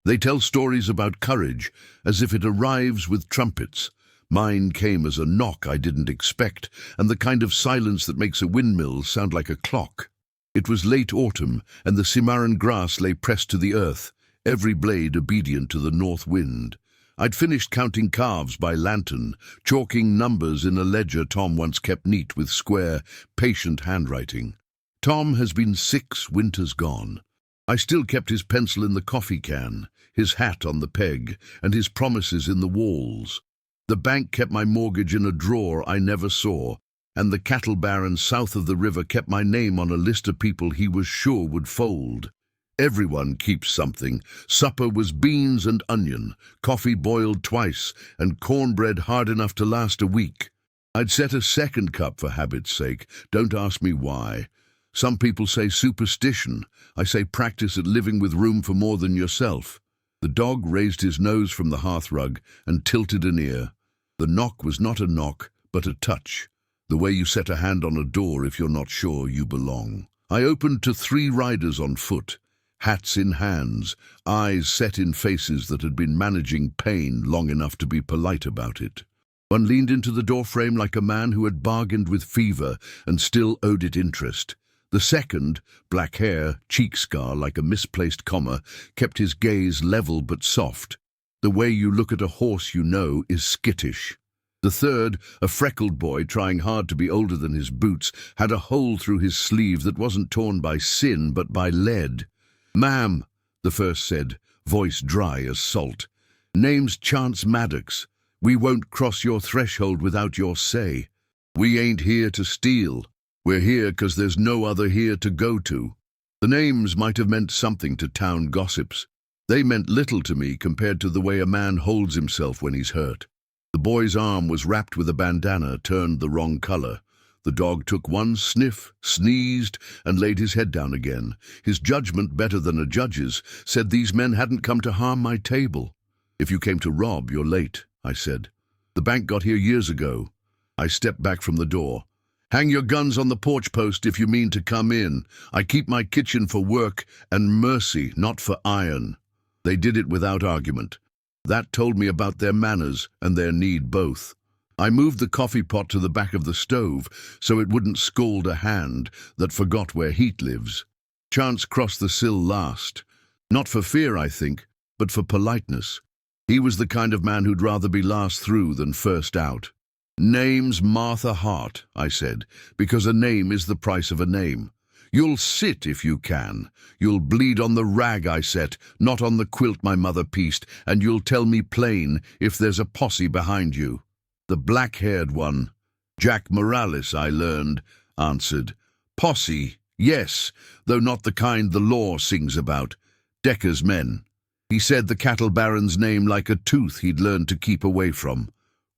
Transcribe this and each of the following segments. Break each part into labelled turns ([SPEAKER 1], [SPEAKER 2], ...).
[SPEAKER 1] They tell stories about courage as if it arrives with trumpets. Mine came as a knock I didn't expect, and the kind of silence that makes a windmill sound like a clock. It was late autumn, and the Cimarron grass lay pressed to the earth, every blade obedient to the north wind. I'd finished counting calves by lantern, chalking numbers in a ledger Tom once kept neat with square, patient handwriting. Tom has been 6 winters gone. I still kept his pencil in the coffee can, his hat on the peg, and his promises in the walls. The bank kept my mortgage in a drawer I never saw, and the cattle baron south of the river kept my name on a list of people he was sure would fold. Everyone keeps something. Supper was beans and onion, coffee boiled twice, and cornbread hard enough to last a week. I'd set a second cup for habit's sake. Don't ask me why. Some people say superstition. I say practice at living with room for more than yourself. The dog raised his nose from the hearthrug and tilted an ear. The knock was not a knock, but a touch. The way you set a hand on a door if you're not sure you belong. I opened to 3 riders on foot, hats in hands, eyes set in faces that had been managing pain long enough to be polite about it. One leaned into the doorframe like a man who had bargained with fever and still owed it interest. The second, black hair, cheek scar like a misplaced comma, kept his gaze level but soft. The way you look at a horse you know is skittish. The third, a freckled boy trying hard to be older than his boots, had a hole through his sleeve that wasn't torn by sin but by lead. "Ma'am," the first said, voice dry as salt. "Name's Chance Maddox. We won't cross your threshold without your say. We ain't here to steal. We're here 'cause there's no other here to go to." The names might have meant something to town gossips. They meant little to me compared to the way a man holds himself when he's hurt. The boy's arm was wrapped with a bandana turned the wrong color. The dog took one sniff, sneezed, and laid his head down again. His judgment, better than a judge's, said these men hadn't come to harm my table. "If you came to rob, you're late," I said. "The bank got here years ago." I stepped back from the door. "Hang your guns on the porch post if you mean to come in. I keep my kitchen for work and mercy, not for iron." They did it without argument. That told me about their manners and their need both. I moved the coffee pot to the back of the stove so it wouldn't scald a hand that forgot where heat lives. Chance crossed the sill last. Not for fear, I think, but for politeness. He was the kind of man who'd rather be last through than first out. "Name's Martha Hart," I said, "because a name is the price of a name. You'll sit if you can. You'll bleed on the rag I set, not on the quilt my mother pieced, and you'll tell me plain if there's a posse behind you." The black-haired one, Jack Morales, I learned, answered. "Posse, yes, though not the kind the law sings about. Decker's men." He said the cattle baron's name like a tooth he'd learned to keep away from.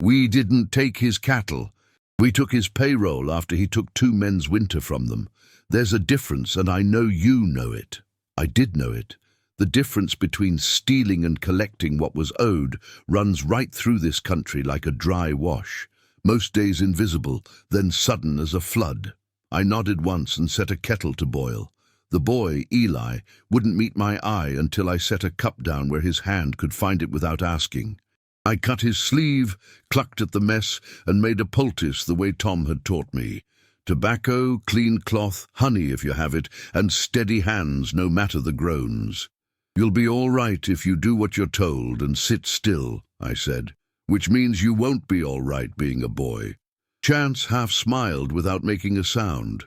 [SPEAKER 1] "We didn't take his cattle. We took his payroll after he took 2 men's winter from them. There's a difference, and I know you know it." I did know it. The difference between stealing and collecting what was owed runs right through this country like a dry wash, most days invisible, then sudden as a flood. I nodded once and set a kettle to boil. The boy, Eli, wouldn't meet my eye until I set a cup down where his hand could find it without asking. I cut his sleeve, clucked at the mess, and made a poultice the way Tom had taught me. Tobacco, clean cloth, honey if you have it, and steady hands no matter the groans. "You'll be all right if you do what you're told and sit still," I said, "which means you won't be all right being a boy." Chance half smiled without making a sound.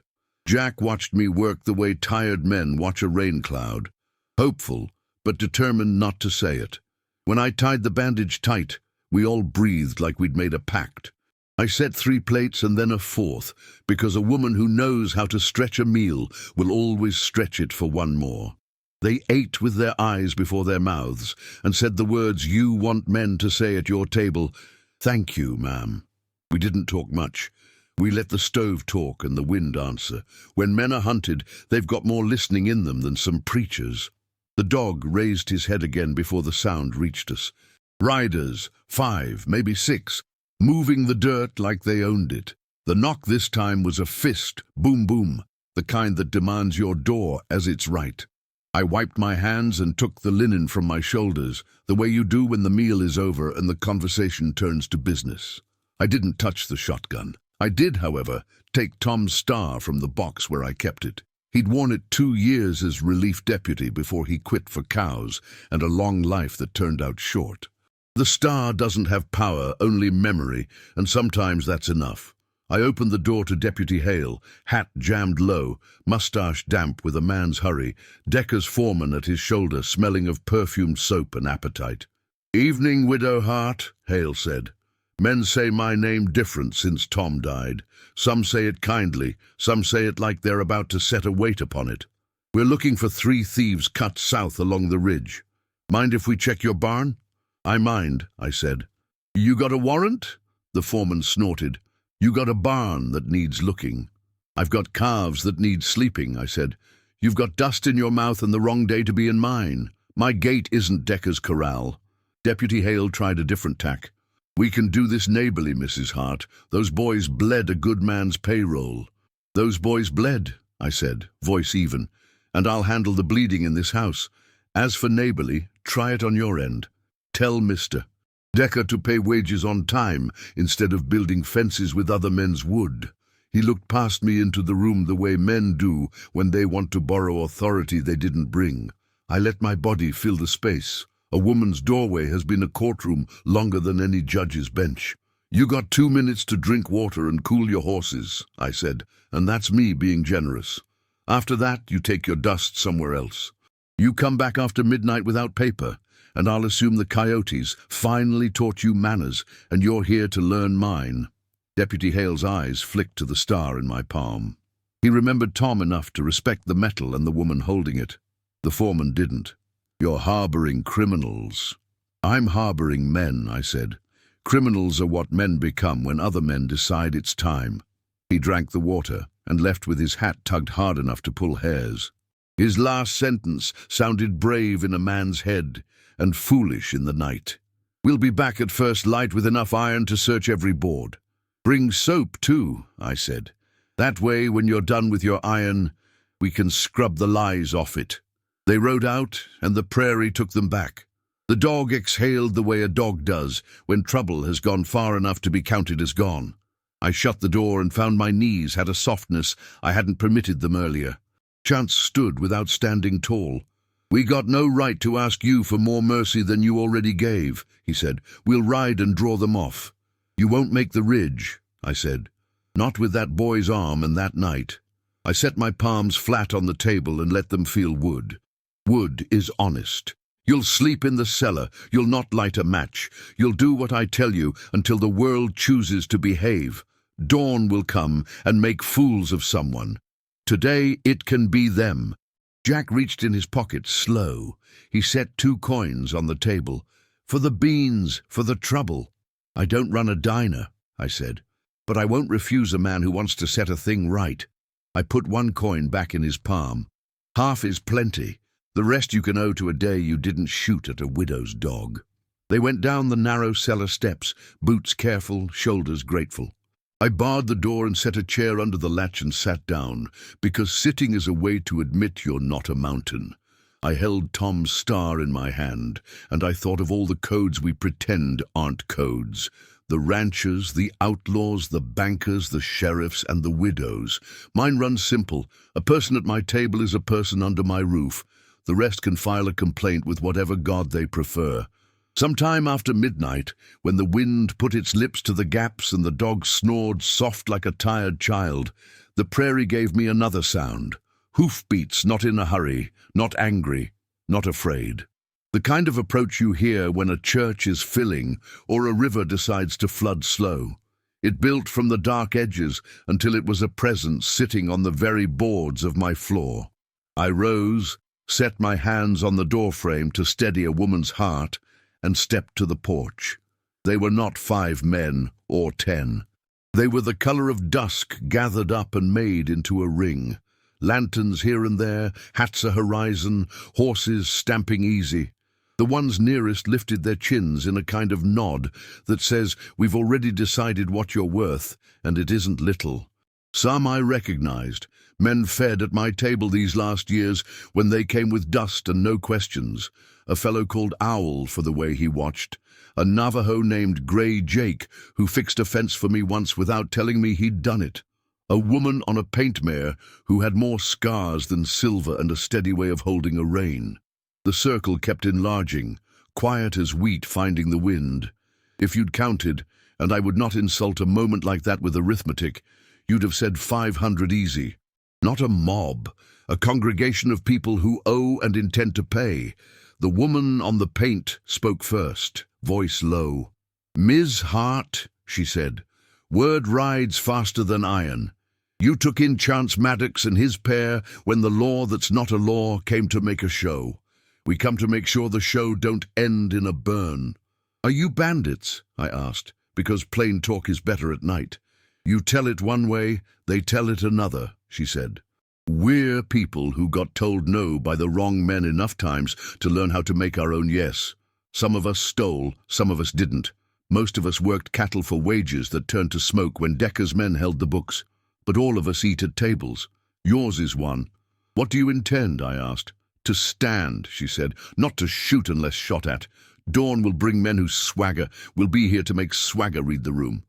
[SPEAKER 1] Jack watched me work the way tired men watch a rain cloud, hopeful, but determined not to say it. When I tied the bandage tight, we all breathed like we'd made a pact. I set 3 plates and then a 4th, because a woman who knows how to stretch a meal will always stretch it for one more. They ate with their eyes before their mouths and said the words you want men to say at your table. "Thank you, ma'am." We didn't talk much. We let the stove talk and the wind answer. When men are hunted, they've got more listening in them than some preachers. The dog raised his head again before the sound reached us. Riders, 5, maybe 6, moving the dirt like they owned it. The knock this time was a fist, boom boom, the kind that demands your door as its right. I wiped my hands and took the linen from my shoulders, the way you do when the meal is over and the conversation turns to business. I didn't touch the shotgun. I did, however, take Tom's star from the box where I kept it. He'd worn it 2 years as relief deputy before he quit for cows and a long life that turned out short. The star doesn't have power, only memory, and sometimes that's enough. I opened the door to Deputy Hale, hat jammed low, mustache damp with a man's hurry, Decker's foreman at his shoulder, smelling of perfumed soap and appetite. "Evening, Widow Hart," Hale said. "Men say my name different since Tom died. Some say it kindly, some say it like they're about to set a weight upon it. We're looking for 3 thieves cut south along the ridge. Mind if we check your barn?" "I mind," I said. "You got a warrant?" The foreman snorted. "You got a barn that needs looking." "I've got calves that need sleeping," I said. "You've got dust in your mouth and the wrong day to be in mine. My gate isn't Decker's corral." Deputy Hale tried a different tack. "We can do this neighborly, Mrs. Hart. Those boys bled a good man's payroll." "Those boys bled," I said, voice even, "and I'll handle the bleeding in this house. As for neighborly, try it on your end. Tell Mr. Decker to pay wages on time instead of building fences with other men's wood." He looked past me into the room the way men do when they want to borrow authority they didn't bring. I let my body fill the space. A woman's doorway has been a courtroom longer than any judge's bench. "You got 2 minutes to drink water and cool your horses," I said, "and that's me being generous. After that, you take your dust somewhere else. You come back after midnight without paper, and I'll assume the coyotes finally taught you manners, and you're here to learn mine." Deputy Hale's eyes flicked to the star in my palm. He remembered Tom enough to respect the metal and the woman holding it. The foreman didn't. "You're harboring criminals." "I'm harboring men," I said. "Criminals are what men become when other men decide it's time." He drank the water and left with his hat tugged hard enough to pull hairs. His last sentence sounded brave in a man's head and foolish in the night. "We'll be back at first light with enough iron to search every board." "Bring soap, too," I said. "That way, when you're done with your iron, we can scrub the lies off it." They rode out, and the prairie took them back. The dog exhaled the way a dog does when trouble has gone far enough to be counted as gone. I shut the door and found my knees had a softness I hadn't permitted them earlier. Chance stood without standing tall. "We got no right to ask you for more mercy than you already gave," he said. "We'll ride and draw them off." "You won't make the ridge," I said. "Not with that boy's arm and that night." I set my palms flat on the table and let them feel wood. Wood is honest. You'll sleep in the cellar. You'll not light a match. You'll do what I tell you until the world chooses to behave. Dawn will come and make fools of someone. Today it can be them. Jack reached in his pocket, slow. He set 2 coins on the table. "For the beans, for the trouble." "I don't run a diner," I said, "but I won't refuse a man who wants to set a thing right." I put 1 coin back in his palm. "Half is plenty. The rest you can owe to a day you didn't shoot at a widow's dog." They went down the narrow cellar steps, boots careful, shoulders grateful. I barred the door and set a chair under the latch and sat down, because sitting is a way to admit you're not a mountain. I held Tom's star in my hand, and I thought of all the codes we pretend aren't codes. The ranchers, the outlaws, the bankers, the sheriffs, and the widows. Mine runs simple. A person at my table is a person under my roof. The rest can file a complaint with whatever god they prefer. Sometime after midnight, when the wind put its lips to the gaps and the dog snored soft like a tired child, the prairie gave me another sound. Hoofbeats, not in a hurry, not angry, not afraid. The kind of approach you hear when a church is filling or a river decides to flood slow. It built from the dark edges until it was a presence sitting on the very boards of my floor. I rose, set my hands on the doorframe to steady a woman's heart, and stepped to the porch. They were not 5 men or 10. They were the color of dusk gathered up and made into a ring. Lanterns here and there, hats a horizon, horses stamping easy. The ones nearest lifted their chins in a kind of nod that says, "We've already decided what you're worth, and it isn't little." Some I recognized, men fed at my table these last years when they came with dust and no questions. A fellow called Owl for the way he watched. A Navajo named Grey Jake who fixed a fence for me once without telling me he'd done it. A woman on a paint mare who had more scars than silver and a steady way of holding a rein. The circle kept enlarging, quiet as wheat finding the wind. If you'd counted, and I would not insult a moment like that with arithmetic, you'd have said 500 easy. Not a mob, a congregation of people who owe and intend to pay. The woman on the paint spoke first, voice low. "Ms. Hart," she said, "word rides faster than iron. You took in Chance Maddox and his pair when the law that's not a law came to make a show. We come to make sure the show don't end in a burn." "Are you bandits?" I asked, because plain talk is better at night. "You tell it one way, they tell it another," she said. "We're people who got told no by the wrong men enough times to learn how to make our own yes. Some of us stole, some of us didn't. Most of us worked cattle for wages that turned to smoke when Decker's men held the books. But all of us eat at tables. Yours is one." "What do you intend?" I asked. "To stand," she said, "not to shoot unless shot at. Dawn will bring men who swagger. We'll be here to make swagger read the room."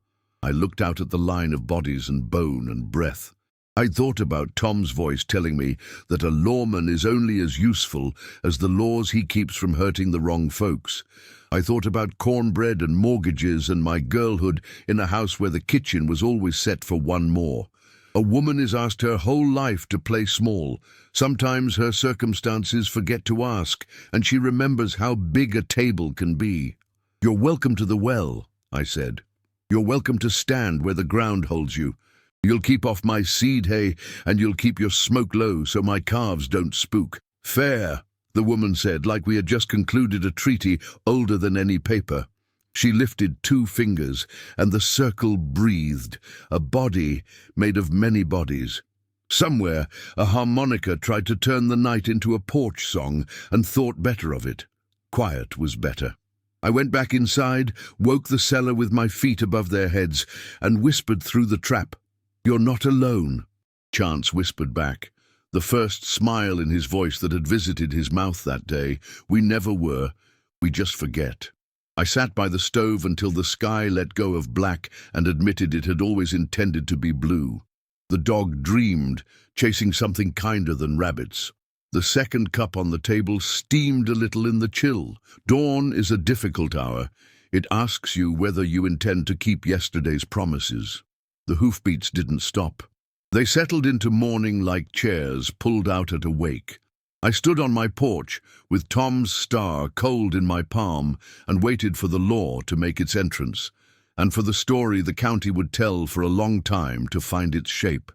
[SPEAKER 1] I looked out at the line of bodies and bone and breath. I'd thought about Tom's voice telling me that a lawman is only as useful as the laws he keeps from hurting the wrong folks. I thought about cornbread and mortgages and my girlhood in a house where the kitchen was always set for one more. A woman is asked her whole life to play small. Sometimes her circumstances forget to ask, and she remembers how big a table can be. "You're welcome to the well," I said. "You're welcome to stand where the ground holds you. You'll keep off my seed hay, and you'll keep your smoke low so my calves don't spook." "Fair," the woman said, like we had just concluded a treaty older than any paper. She lifted 2 fingers, and the circle breathed, a body made of many bodies. Somewhere, a harmonica tried to turn the night into a porch song and thought better of it. Quiet was better. I went back inside, woke the cellar with my feet above their heads, and whispered through the trap. "You're not alone," Chance whispered back, the first smile in his voice that had visited his mouth that day. "We never were. We just forget." I sat by the stove until the sky let go of black and admitted it had always intended to be blue. The dog dreamed, chasing something kinder than rabbits. The second cup on the table steamed a little in the chill. Dawn is a difficult hour. It asks you whether you intend to keep yesterday's promises. The hoofbeats didn't stop. They settled into morning like chairs pulled out at a wake. I stood on my porch, with Tom's star cold in my palm, and waited for the law to make its entrance, and for the story the county would tell for a long time to find its shape.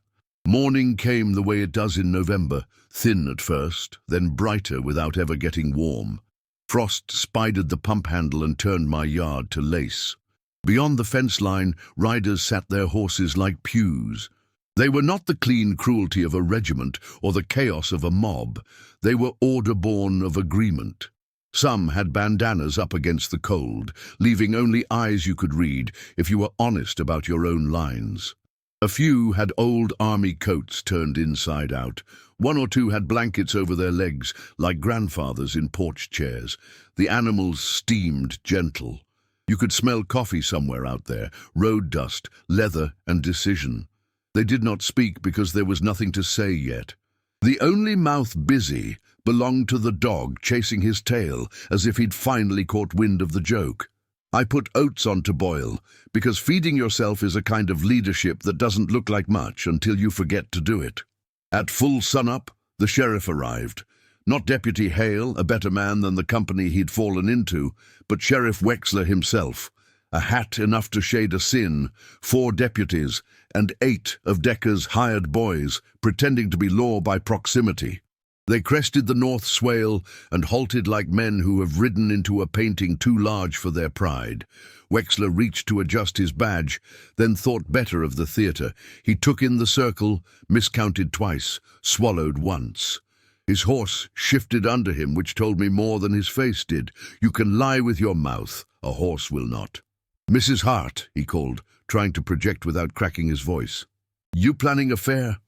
[SPEAKER 1] Morning came the way it does in November, thin at first, then brighter without ever getting warm. Frost spidered the pump handle and turned my yard to lace. Beyond the fence line, riders sat their horses like pews. They were not the clean cruelty of a regiment or the chaos of a mob. They were order born of agreement. Some had bandanas up against the cold, leaving only eyes you could read if you were honest about your own lines. A few had old army coats turned inside out. 1 or 2 had blankets over their legs, like grandfathers in porch chairs. The animals steamed gentle. You could smell coffee somewhere out there, road dust, leather, and decision. They did not speak because there was nothing to say yet. The only mouth busy belonged to the dog chasing his tail as if he'd finally caught wind of the joke. I put oats on to boil, because feeding yourself is a kind of leadership that doesn't look like much until you forget to do it. At full sunup, the sheriff arrived. Not Deputy Hale, a better man than the company he'd fallen into, but Sheriff Wexler himself. A hat enough to shade a sin, 4 deputies, and 8 of Decker's hired boys, pretending to be law by proximity. They crested the North Swale and halted like men who have ridden into a painting too large for their pride. Wexler reached to adjust his badge, then thought better of the theatre. He took in the circle, miscounted twice, swallowed once. His horse shifted under him, which told me more than his face did. You can lie with your mouth, a horse will not. "Mrs. Hart," he called, trying to project without cracking his voice. You planning a fare?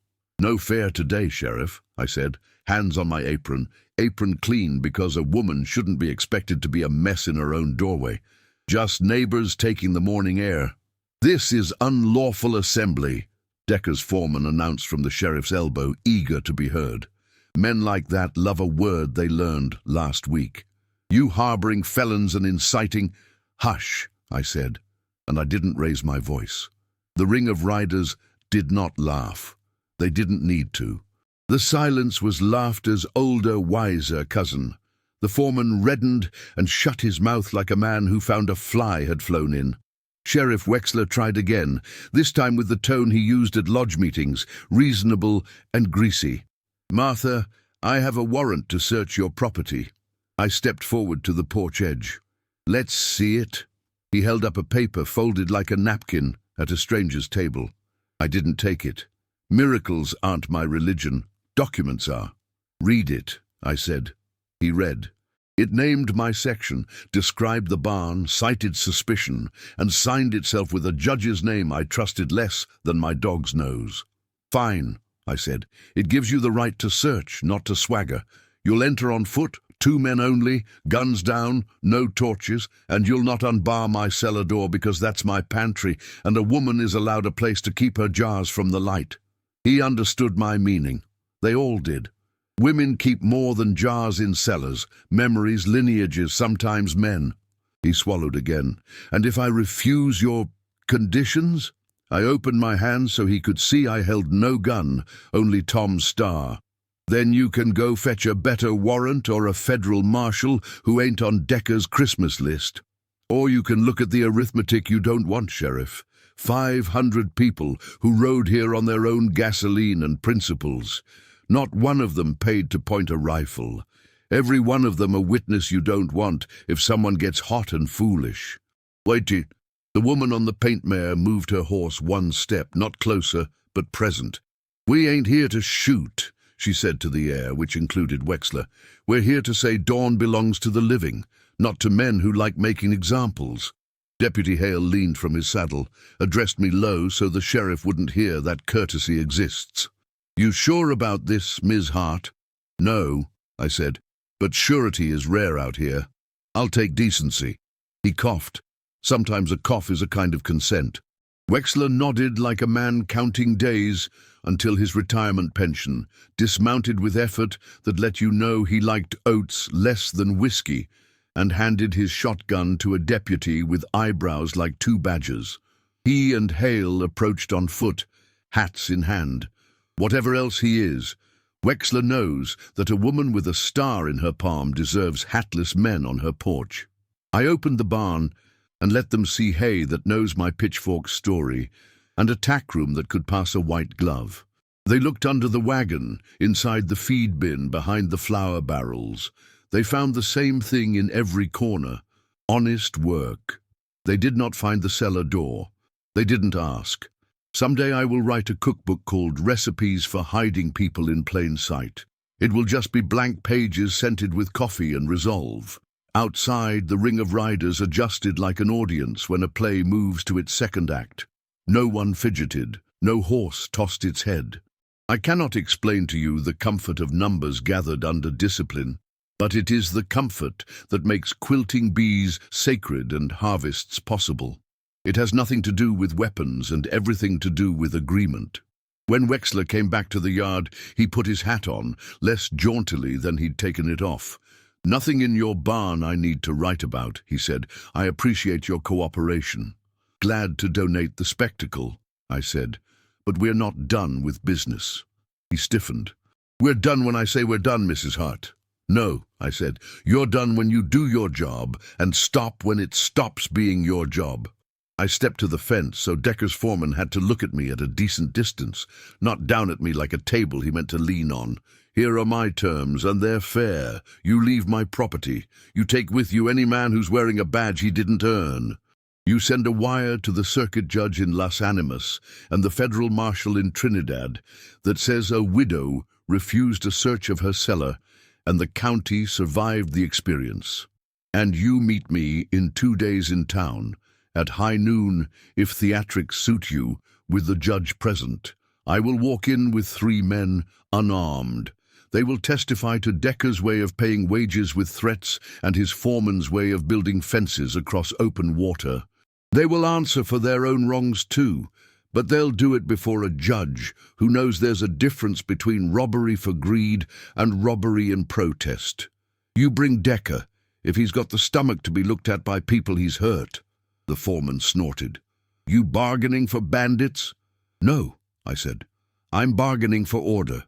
[SPEAKER 1] No fare today, Sheriff, I said, hands on my apron clean because a woman shouldn't be expected to be a mess in her own doorway. Just neighbors taking the morning air. This is unlawful assembly, Decker's foreman announced from the sheriff's elbow, eager to be heard. Men like that love a word they learned last week. You harboring felons and inciting— Hush, I said, and I didn't raise my voice. The ring of riders did not laugh. They didn't need to. The silence was laughter's older, wiser cousin. The foreman reddened and shut his mouth like a man who found a fly had flown in. Sheriff Wexler tried again, this time with the tone he used at lodge meetings, reasonable and greasy. Martha, I have a warrant to search your property. I stepped forward to the porch edge. Let's see it. He held up a paper folded like a napkin at a stranger's table. I didn't take it. Miracles aren't my religion. Documents are. Read it, I said. He read. It named my section, described the barn, cited suspicion, and signed itself with a judge's name I trusted less than my dog's nose. Fine, I said. It gives you the right to search, not to swagger. You'll enter on foot, 2 men only, guns down, no torches, and you'll not unbar my cellar door because that's my pantry, and a woman is allowed a place to keep her jars from the light. He understood my meaning. They all did. Women keep more than jars in cellars, memories, lineages, sometimes men. He swallowed again. And if I refuse your conditions? I opened my hand so he could see I held no gun, only Tom's star. Then you can go fetch a better warrant or a federal marshal who ain't on Decker's Christmas list. Or you can look at the arithmetic you don't want, Sheriff. 500 people who rode here on their own gasoline and principles. Not one of them paid to point a rifle. Every one of them a witness you don't want if someone gets hot and foolish. Waity. The woman on the paint mare moved her horse 1 step, not closer, but present. We ain't here to shoot, she said to the air, which included Wexler. We're here to say dawn belongs to the living, not to men who like making examples. Deputy Hale leaned from his saddle, addressed me low so the sheriff wouldn't hear that courtesy exists. You sure about this, Ms. Hart? No, I said, but surety is rare out here. I'll take decency. He coughed. Sometimes a cough is a kind of consent. Wexler nodded like a man counting days until his retirement pension, dismounted with effort that let you know he liked oats less than whiskey, and handed his shotgun to a deputy with eyebrows like 2 badgers. He and Hale approached on foot, hats in hand. Whatever else he is, Wexler knows that a woman with a star in her palm deserves hatless men on her porch. I opened the barn and let them see hay that knows my pitchfork story, and a tack room that could pass a white glove. They looked under the wagon, inside the feed bin, behind the flour barrels. They found the same thing in every corner, honest work. They did not find the cellar door. They didn't ask. Someday I will write a cookbook called Recipes for Hiding People in Plain Sight. It will just be blank pages scented with coffee and resolve. Outside, the ring of riders adjusted like an audience when a play moves to its second act. No one fidgeted, no horse tossed its head. I cannot explain to you the comfort of numbers gathered under discipline, but it is the comfort that makes quilting bees sacred and harvests possible. It has nothing to do with weapons and everything to do with agreement. When Wexler came back to the yard, he put his hat on, less jauntily than he'd taken it off. Nothing in your barn I need to write about, he said. I appreciate your cooperation. Glad to donate the spectacle, I said, but we're not done with business. He stiffened. We're done when I say we're done, Mrs. Hart. No, I said, you're done when you do your job and stop when it stops being your job. I stepped to the fence, so Decker's foreman had to look at me at a decent distance, not down at me like a table he meant to lean on. Here are my terms, and they're fair. You leave my property. You take with you any man who's wearing a badge he didn't earn. You send a wire to the circuit judge in Las Animas and the federal marshal in Trinidad that says a widow refused a search of her cellar and the county survived the experience. And you meet me in 2 days in town, at high noon, if theatrics suit you, with the judge present. I will walk in with 3 men, unarmed. They will testify to Decker's way of paying wages with threats and his foreman's way of building fences across open water. They will answer for their own wrongs too, but they'll do it before a judge who knows there's a difference between robbery for greed and robbery in protest. You bring Decker, if he's got the stomach to be looked at by people he's hurt." The foreman snorted. "You bargaining for bandits?" "No," I said. "I'm bargaining for order.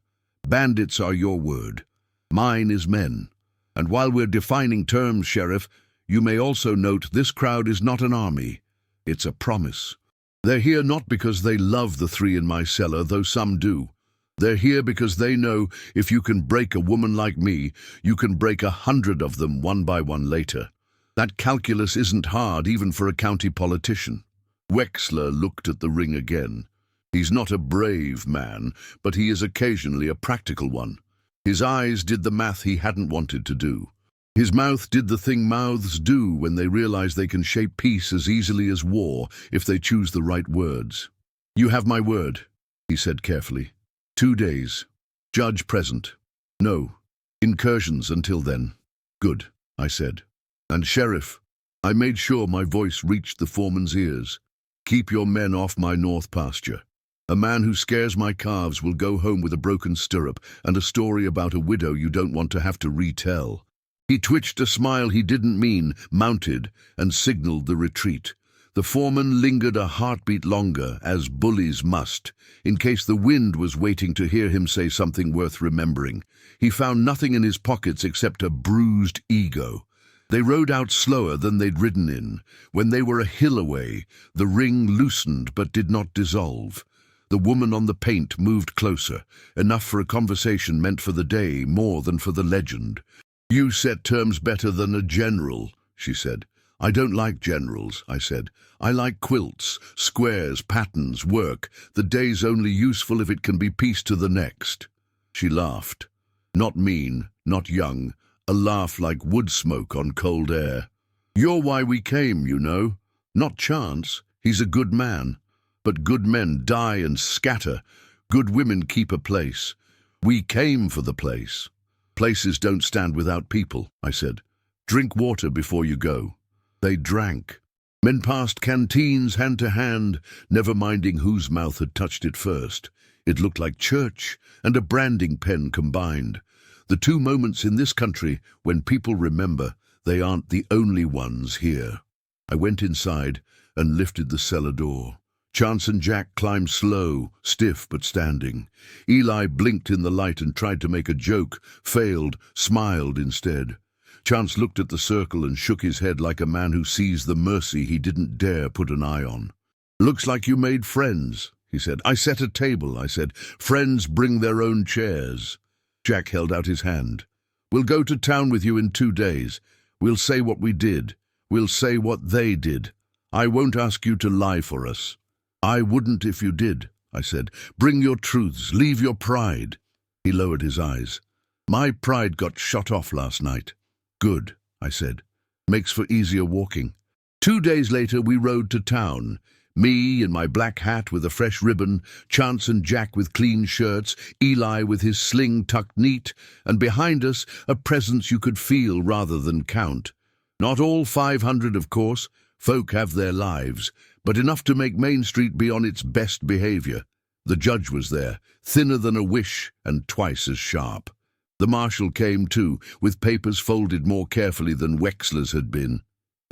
[SPEAKER 1] Bandits are your word. Mine is men. And while we're defining terms, Sheriff, you may also note this crowd is not an army. It's a promise. They're here not because they love the 3 in my cellar, though some do. They're here because they know if you can break a woman like me, you can break 100 of them one by one later. That calculus isn't hard even for a county politician." Wexler looked at the ring again. He's not a brave man, but he is occasionally a practical one. His eyes did the math he hadn't wanted to do. His mouth did the thing mouths do when they realize they can shape peace as easily as war if they choose the right words. "You have my word," he said carefully. 2 days. Judge present. No. Incursions until then. "Good," I said. "And Sheriff," I made sure my voice reached the foreman's ears, "keep your men off my north pasture. A man who scares my calves will go home with a broken stirrup and a story about a widow you don't want to have to retell." He twitched a smile he didn't mean, mounted, and signaled the retreat. The foreman lingered a heartbeat longer, as bullies must, in case the wind was waiting to hear him say something worth remembering. He found nothing in his pockets except a bruised ego. They rode out slower than they'd ridden in. When they were a hill away, the ring loosened but did not dissolve. The woman on the paint moved closer, enough for a conversation meant for the day more than for the legend. "You set terms better than a general," she said. "I don't like generals," I said. "I like quilts, squares, patterns, work. The day's only useful if it can be pieced to the next." She laughed. Not mean, not young, a laugh like wood smoke on cold air. "You're why we came, you know. Not chance. He's a good man. But good men die and scatter. Good women keep a place. We came for the place." "Places don't stand without people," I said. "Drink water before you go." They drank. Men passed canteens hand to hand, never minding whose mouth had touched it first. It looked like church and a branding pen combined. The 2 moments in this country when people remember they aren't the only ones here. I went inside and lifted the cellar door. Chance and Jack climbed slow, stiff but standing. Eli blinked in the light and tried to make a joke, failed, smiled instead. Chance looked at the circle and shook his head like a man who sees the mercy he didn't dare put an eye on. "Looks like you made friends," he said. "I set a table," I said. "Friends bring their own chairs." Jack held out his hand. "We'll go to town with you in 2 days. We'll say what we did. We'll say what they did. I won't ask you to lie for us." "I wouldn't if you did," I said. "Bring your truths, leave your pride." He lowered his eyes. "My pride got shot off last night." "Good," I said. "Makes for easier walking." 2 days later we rode to town. Me in my black hat with a fresh ribbon, Chance and Jack with clean shirts, Eli with his sling tucked neat, and behind us a presence you could feel rather than count. Not all 500, of course. Folk have their lives, but enough to make Main Street be on its best behavior. The judge was there, thinner than a wish and twice as sharp. The marshal came too, with papers folded more carefully than Wexler's had been.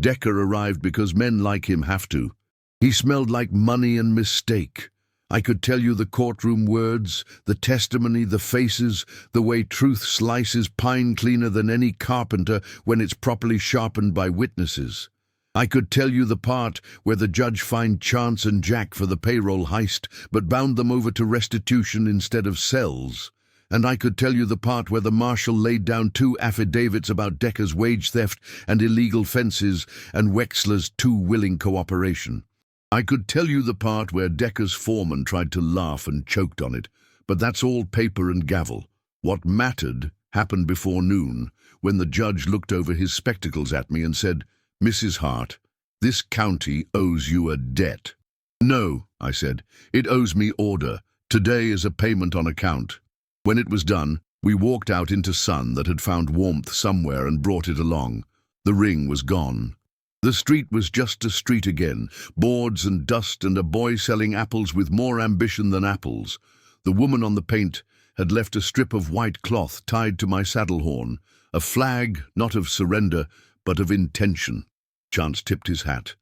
[SPEAKER 1] Decker arrived because men like him have to. He smelled like money and mistake. I could tell you the courtroom words, the testimony, the faces, the way truth slices pine cleaner than any carpenter when it's properly sharpened by witnesses. I could tell you the part where the judge fined Chance and Jack for the payroll heist, but bound them over to restitution instead of cells. And I could tell you the part where the marshal laid down 2 affidavits about Decker's wage theft and illegal fences and Wexler's too willing cooperation. I could tell you the part where Decker's foreman tried to laugh and choked on it, but that's all paper and gavel. What mattered happened before noon, when the judge looked over his spectacles at me and said, "Mrs. Hart, this county owes you a debt." "No," I said, "it owes me order, Today is a payment on account. When it was done, we walked out into sun that had found warmth somewhere and brought it along. The ring was gone. The street was just a street again, boards and dust and a boy selling apples with more ambition than apples. The woman on the paint had left a strip of white cloth tied to my saddle horn, a flag not of surrender, but of intention. Chance tipped his hat.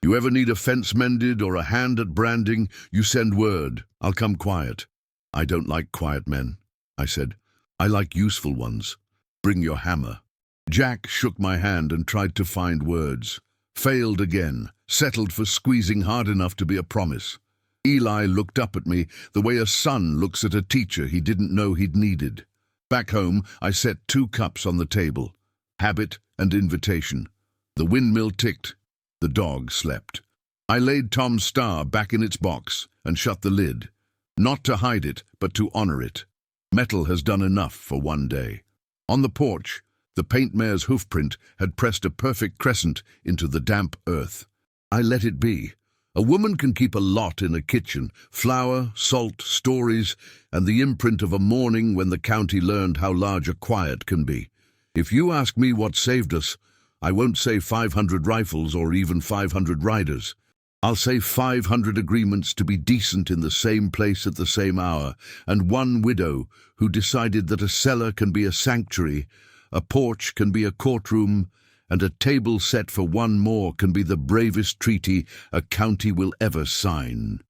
[SPEAKER 1] You ever need a fence mended or a hand at branding, you send word. I'll come quiet. I don't like quiet men, I said. I like useful ones. Bring your hammer. Jack shook my hand and tried to find words. Failed again, settled for squeezing hard enough to be a promise. Eli looked up at me the way a son looks at a teacher he didn't know he'd needed. Back home, I set 2 cups on the table. Habit and invitation. The windmill ticked. The dog slept. I laid Tom's star back in its box and shut the lid. Not to hide it, but to honor it. Metal has done enough for one day. On the porch, the paint mare's hoofprint had pressed a perfect crescent into the damp earth. I let it be. A woman can keep a lot in a kitchen: flour, salt, stories, and the imprint of a morning when the county learned how large a quiet can be. If you ask me what saved us, I won't say 500 rifles or even 500 riders. I'll say 500 agreements to be decent in the same place at the same hour, and one widow who decided that a cellar can be a sanctuary, a porch can be a courtroom, and a table set for one more can be the bravest treaty a county will ever sign.